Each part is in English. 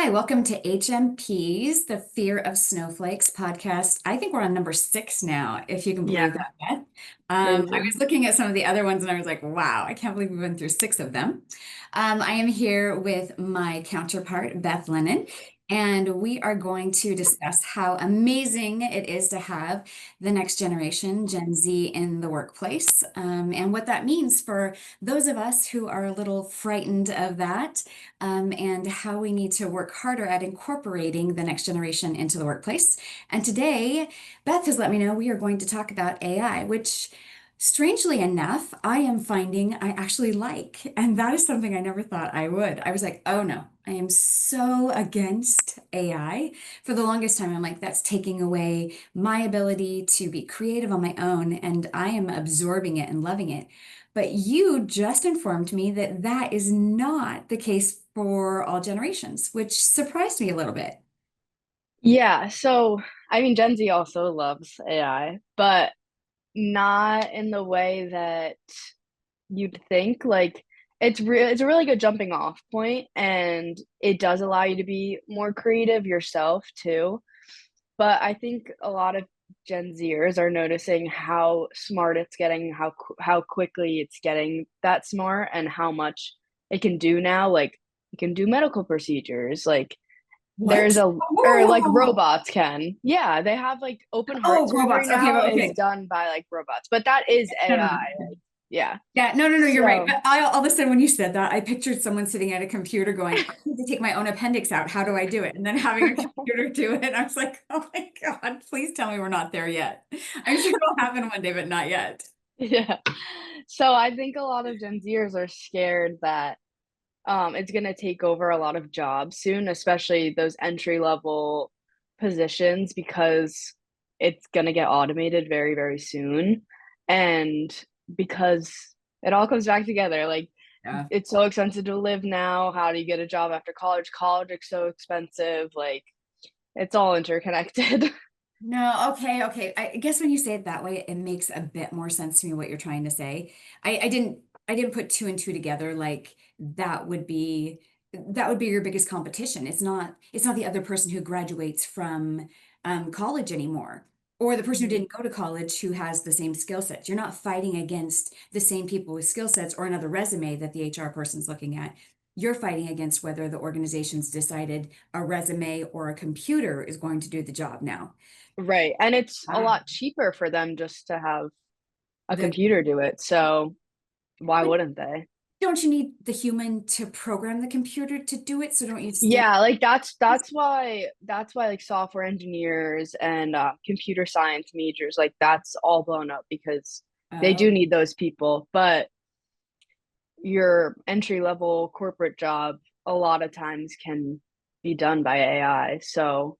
Hi, welcome to HMP's The Fear of Snowflakes podcast. I think we're on number six now, if you can believe Yeah, that, Beth. I crazy. was looking at some of the other ones and I was like, wow, I can't believe we went through six of them. I am here with my counterpart, Beth Lennon, and we are going to discuss how amazing it is to have the next generation, Gen Z, in the workplace, and what that means for those of us who are a little frightened of that and how we need to work harder at incorporating the next generation into the workplace. And today, Beth has let me know we are going to talk about AI, which strangely enough, I am finding I actually like. And that is something I never thought I would. I was like, oh no, I am so against AI. For the longest time, I'm like, that's taking away my ability to be creative on my own, and I am absorbing it and loving it. But you just informed me that that is not the case for all generations, which surprised me a little bit. Yeah, so I mean, Gen Z also loves AI, but not in the way that you'd think. Like, it's a really good jumping off point, and it does allow you to be more creative yourself too. But I think a lot of Gen Zers are noticing how smart it's getting, how quickly it's getting that smart, and how much it can do now. Like, it can do medical procedures, like there's What? a Whoa, whoa, or whoa, like whoa, whoa. robots can. Yeah, they have like open heart Oh, surgery robots. Okay, now is okay. done by like robots, but that is No, no, AI. no. Like, yeah. Yeah, no, no, no, you're right. So, But all of a sudden, when you said that, I pictured someone sitting at a computer going, I need to take my own appendix out. How do I do it? And then having a computer do it. I was like, oh my God, please tell me we're not there yet. I'm sure it'll happen one day, but not yet. yeah. So I think a lot of Gen Zers are scared that it's gonna take over a lot of jobs soon, especially those entry level positions because it's gonna get automated very, very soon. And because it all comes back together, like Yeah. it's so expensive to live now. How do you get a job after college? College is so expensive. Like it's all interconnected. No, okay, okay. I guess when you say it that way, it makes a bit more sense to me what you're trying to say. I didn't put two and two together like that would be your biggest competition. It's not the other person who graduates from college anymore, or the person who Mhm. didn't go to college who has the same skill sets. You're not fighting against the same people with skill sets or another resume that the HR person's looking at. You're fighting against whether the organization's decided a resume or a computer is going to do the job now. Right. And it's a Ah, lot cheaper for them just to have a the computer do it. So why but wouldn't they? don't you need the human to program the computer to do it? So don't you still? Yeah, like that's why like software engineers and computer science majors like that's all blown up because they Oh, do need those people. But your entry level corporate job a lot of times can be done by AI. So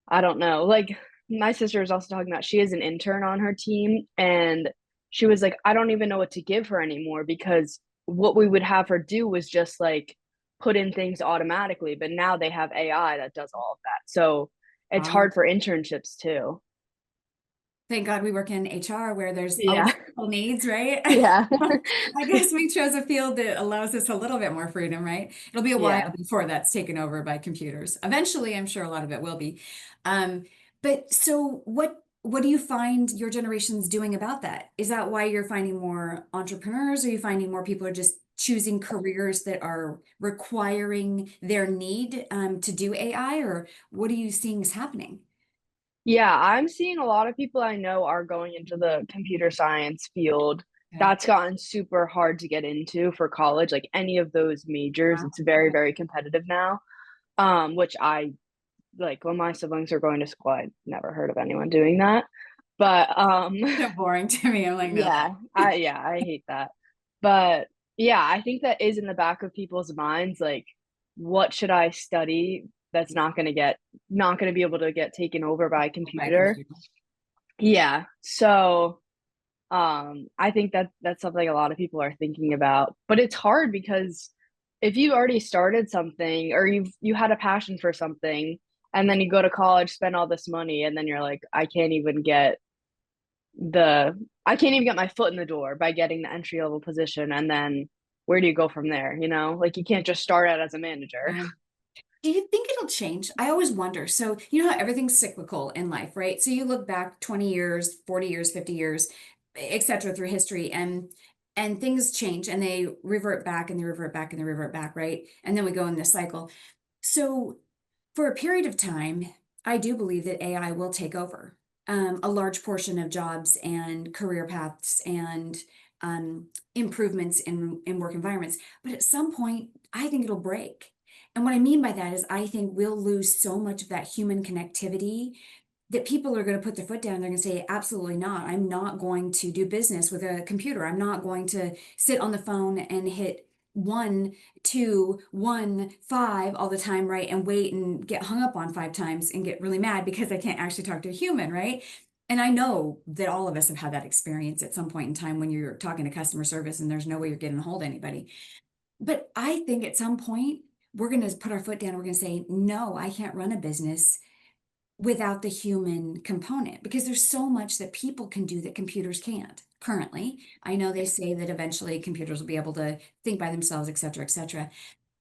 I don't know. Like my sister was also talking about she is an intern on her team and she was like, I don't even know what to give her anymore because what we would have her do was just like put in things automatically, but now they have AI that does all of that. So it's um, hard for internships too. thank God we work in HR where there's always Yeah. people needs, right? Yeah. I guess we chose a field that allows us a little bit more freedom, right? It'll be a while Yeah. before that's taken over by computers. Eventually, I'm sure a lot of it will be. Um, but so what do you find your generation's doing about that? Is that why you're finding more entrepreneurs? Are you finding more people are just choosing careers that are requiring their need to do AI, or what are you seeing is happening? Yeah, I'm seeing a lot of people I know are going into the computer science field. Okay. That's gotten super hard to get into for college. Like any of those majors, Wow. it's very, Okay. very competitive now. Which I like when my siblings are going to school, I never heard of anyone doing that. But So boring to me. I'm like, no, I hate that. But yeah, I think that is in the back of people's minds, like, what should I study that's not gonna be able to get taken over by a by a computer? computer. Yeah. So I think that that's something a lot of people are thinking about. But it's hard because if you already started something or you had a passion for something and then you go to college, spend all this money, and then you're like, I can't even get my foot in the door by getting the entry level position. And then where do you go from there? You know, like you can't just start out as a manager. Yeah. Do you think it'll change? I always wonder. So, you know how everything's cyclical in life, right? So you look back 20 years, 40 years, 50 years, et cetera, through history, and things change and they revert back and they revert back and they revert back, right? And then we go in this cycle. So for a period of time, I do believe that AI will take over a large portion of jobs and career paths and improvements in work environments. But at some point, I think it'll break. And what I mean by that is, I think we'll lose so much of that human connectivity that people are going to put their foot down. They're going to say, absolutely not. I'm not going to do business with a computer. I'm not going to sit on the phone and hit 1, 2, 1, 5 all the time, right? And wait and get hung up on 5 times and get really mad because I can't actually talk to a human, right? And I know that all of us have had that experience at some point in time when you're talking to customer service and there's no way you're getting a hold of anybody. But I think at some point, we're going to put our foot down. We're going to say, no, I can't run a business without the human component because there's so much that people can do that computers can't currently. I know they say that eventually computers will be able to think by themselves, et cetera, et cetera.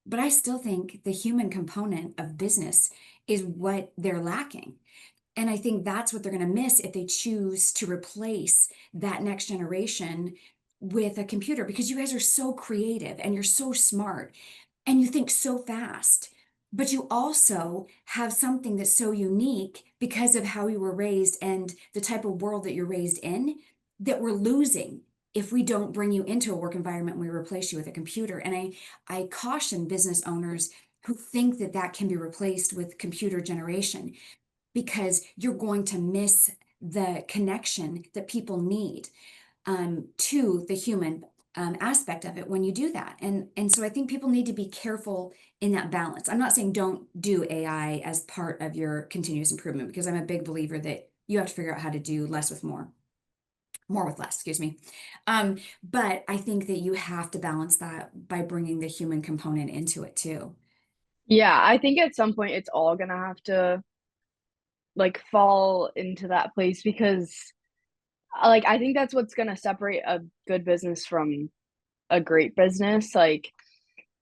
But I still think the human component of business is what they're lacking. And I think that's what they're going to miss if they choose to replace that next generation with a computer because you guys are so creative and you're so smart and you think so fast, but you also have something that's so unique because of how you were raised and the type of world that you're raised in that we're losing if we don't bring you into a work environment and we replace you with a computer. And I caution business owners who think that that can be replaced with computer generation because you're going to miss the connection that people need to the human aspect of it when you do that. And so I think people need to be careful in that balance. I'm not saying don't do AI as part of your continuous improvement because I'm a big believer that you have to figure out how to do less with more, more with less, excuse me. But I think that you have to balance that by bringing the human component into it too. Yeah, I think at some point it's all gonna have to like fall into that place because like I think that's what's gonna separate a good business from a great business. Like,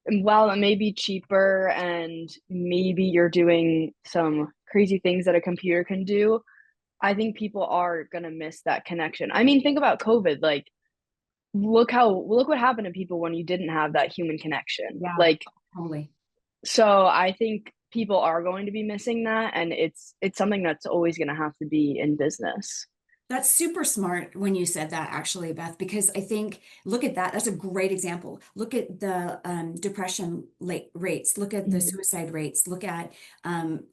while it may be cheaper and maybe you're doing some crazy things that a computer can do, I think people are gonna miss that connection. I mean, think about COVID. Like, look what happened to people when you didn't have that human connection. Yeah, Like, totally. so I think people are going to be missing that, and it's something that's always gonna have to be in business. That's super smart when you said that, actually, Beth, because I think, look at that. That's a great example. Look at the depression rates, look at the Mhm. suicide rates, look at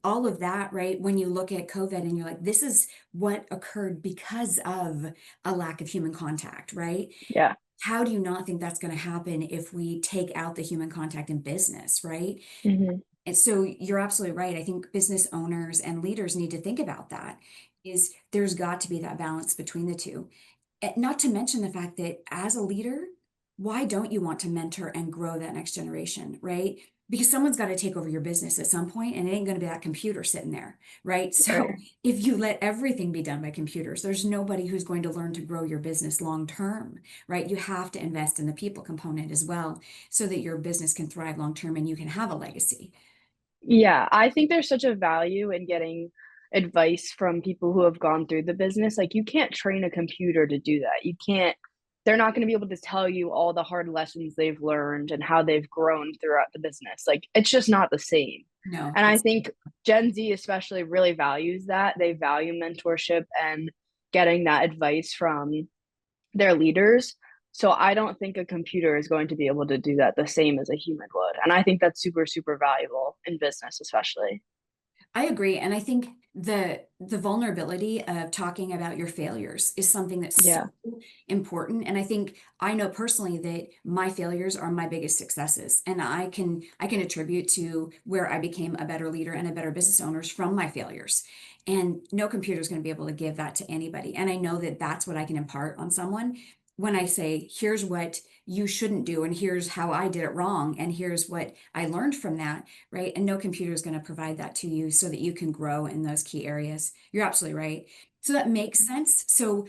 all of that, right? When you look at COVID and you're like, this is what occurred because of a lack of human contact, right? Yeah. How do you not think that's going to happen if we take out the human contact in business, right? Hmm. And so you're absolutely right. I think business owners and leaders need to think about that is there's got to be that balance between the two. Not to mention the fact that as a leader, why don't you want to mentor and grow that next generation, right? Because someone's got to take over your business at some point, and it ain't going to be that computer sitting there, right? So Right. if you let everything be done by computers, there's nobody who's going to learn to grow your business long term, right? You have to invest in the people component as well so that your business can thrive long term and you can have a legacy. Yeah, I think there's such a value in getting advice from people who have gone through the business. Like, you can't train a computer to do that. You can't, they're not going to be able to tell you all the hard lessons they've learned and how they've grown throughout the business. Like, it's just not the same. No, And I it's think Gen Z especially really values that. They value mentorship and getting that advice from their leaders. So I don't think a computer is going to be able to do that the same as a human would. And I think that's super, super valuable in business, especially. I agree. And I think the vulnerability of talking about your failures is something that's so Yeah. important. And I think I know personally that my failures are my biggest successes. And I can attribute to where I became a better leader and a better business owner from my failures. And no computer is going to be able to give that to anybody. And I know that that's what I can impart on someone when I say, here's what you shouldn't do, and here's how I did it wrong, and here's what I learned from that, right? And no computer is going to provide that to you so that you can grow in those key areas. You're absolutely right. So that makes sense. So,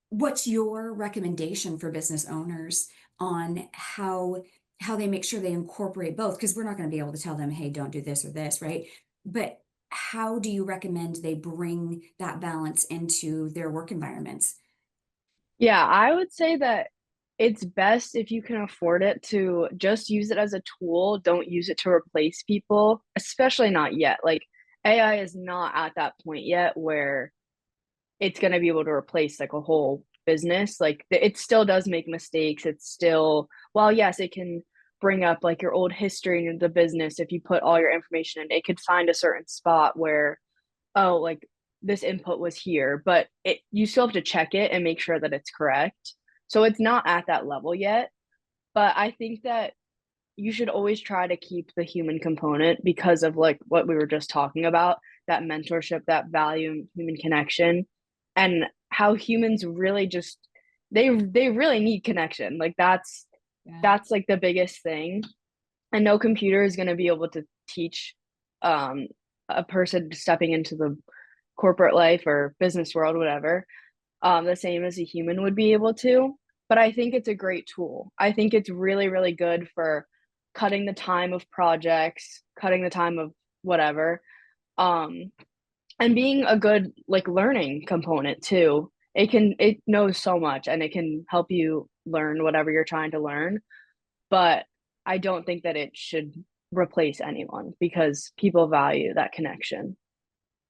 what's your recommendation for business owners on how how they make sure they incorporate both, because we're not going to be able to tell them, hey, don't do this or this, right? But how do you recommend they bring that balance into their work environments? Yeah, I would say that it's best if you can afford it to just use it as a tool, don't use it to replace people, especially not yet. Like, AI is not at that point yet where it's gonna be able to replace, like, a whole business. Like, it still does make mistakes, it's still while, yes, it can bring up, like, your old history in the business if you put all your information in, it could find a certain spot where, oh, like, this input was here, but it you still have to check it and make sure that it's correct. So it's not at that level yet, but I think that you should always try to keep the human component because of, like, what we were just talking about, that mentorship, that value in human connection, and how humans really just they really need connection. Like, Yeah. that's, like, the biggest thing, and no computer is gonna be able to teach, um, a person stepping into the corporate life or business world, whatever, the same as a human would be able to. But I think it's a great tool. I think it's really, really good for cutting the time of projects, cutting the time of whatever, um, and being a good like learning component too. It knows so much and it can help you learn whatever you're trying to learn. But I don't think that it should replace anyone because people value that connection.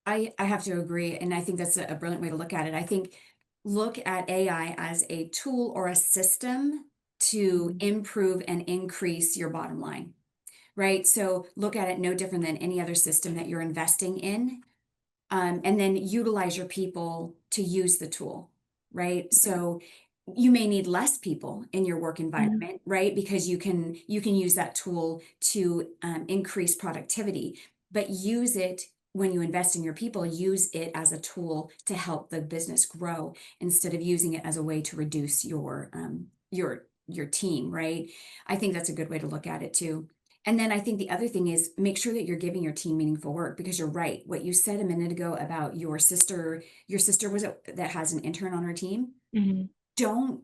I have to agree, and I think that's a brilliant way to look at it. I think look at AI as a tool or a system to Mhm. improve and increase your bottom line, right? So look at it no different than any other system that you're investing in, and then utilize your people to use the tool, right? So you may need less people in your work Mhm. environment, right? Because you can use that tool to increase productivity, but use it when you invest in your people, use it as a tool to help the business grow instead of using it as a way to reduce your team, right? I think that's a good way to look at it too. And then I think the other thing is make sure that you're giving your team meaningful work, because you're right. What you said a minute ago about your sister was it that has an intern on her team? Mhm. Don't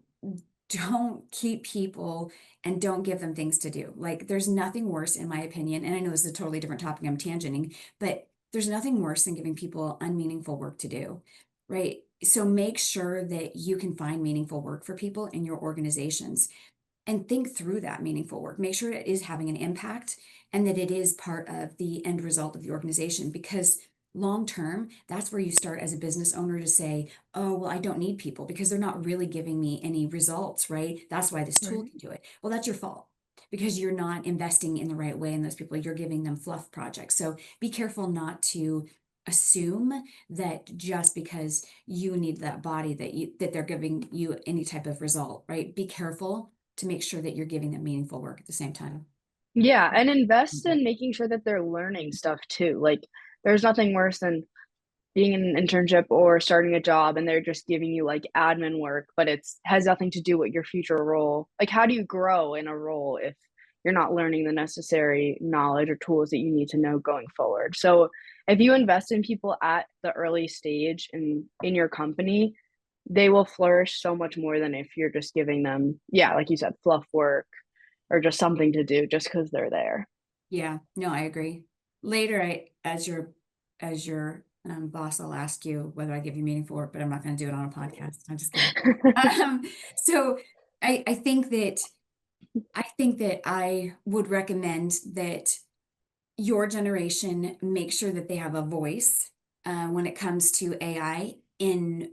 don't keep people and don't give them things to do. Like there's nothing worse in my opinion, and I know this is a totally different topic I'm tangenting, but there's nothing worse than giving people unmeaningful work to do, right? So make sure that you can find meaningful work for people in your organizations and think through that meaningful work. Make sure it is having an impact and that it is part of the end result of the organization, because long term, that's where you start as a business owner to say, oh, well, I don't need people because they're not really giving me any results, right? That's why this tool Right. can do it. Well, that's your fault because you're not investing in the right way in those people. You're giving them fluff projects. So be careful not to assume that just because you need that body that they're giving you any type of result, right? Be careful to make sure that you're giving them meaningful work at the same time. Yeah, and invest in making sure that they're learning stuff too. Like, there's nothing worse than being in an internship or starting a job and they're just giving you like admin work, but it's has nothing to do with your future role. Like, how do you grow in a role if you're not learning the necessary knowledge or tools that you need to know going forward? So, if you invest in people at the early stage in your company, they will flourish so much more than if you're just giving them, yeah, like you said, fluff work or just something to do just because 'cause they're there. Yeah, no, I agree. Later, as your boss, I'll ask you whether I give you meaningful work, but I'm not going to do it on a podcast. I'm just kidding. Um, so I think that I would recommend that your generation make sure that they have a voice when it comes to AI.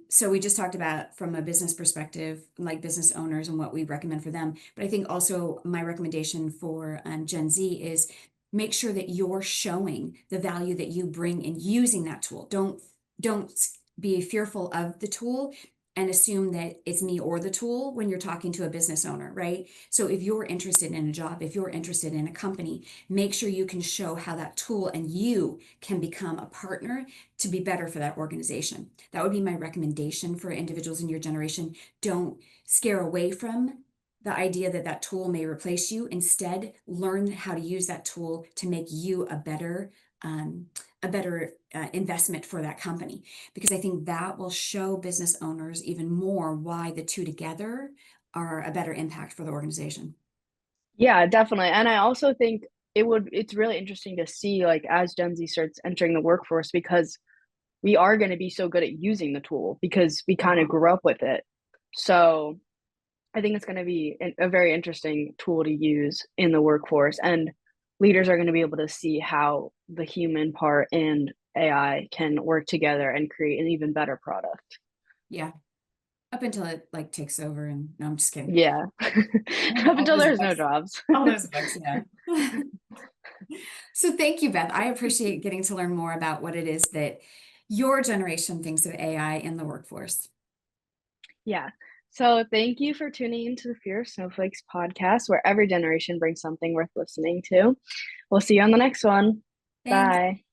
So we just talked about from a business perspective, like business owners and what we recommend for them. But I think also my recommendation for Gen Z is make sure that you're showing the value that you bring in using that tool. Don't be fearful of the tool and assume that it's me or the tool when you're talking to a business owner, right? So if you're interested in a job, if you're interested in a company, make sure you can show how that tool and you can become a partner to be better for that organization. That would be my recommendation for individuals in your generation. Don't scare away from the idea that that tool may replace you. Instead, learn how to use that tool to make you um, a better investment for that company, because I think that will show business owners even more why the two together are a better impact for the organization. Yeah, definitely. And I also think it's really interesting to see like as Gen Z starts entering the workforce because we are going to be so good at using the tool because we kind of grew up with it. So I think it's going to be a very interesting tool to use in the workforce, and leaders are going to be able to see how the human part and AI can work together and create an even better product. Yeah, up until it like takes over and no, I'm just kidding. Yeah. Up All until those there's no books, jobs. all those books, yeah. So thank you, Beth. I appreciate getting to learn more about what it is that your generation thinks of AI in the workforce. Yeah. So thank you for tuning into the Fear of Snowflakes podcast, where every generation brings something worth listening to. We'll see you on the next one. Thanks. Bye.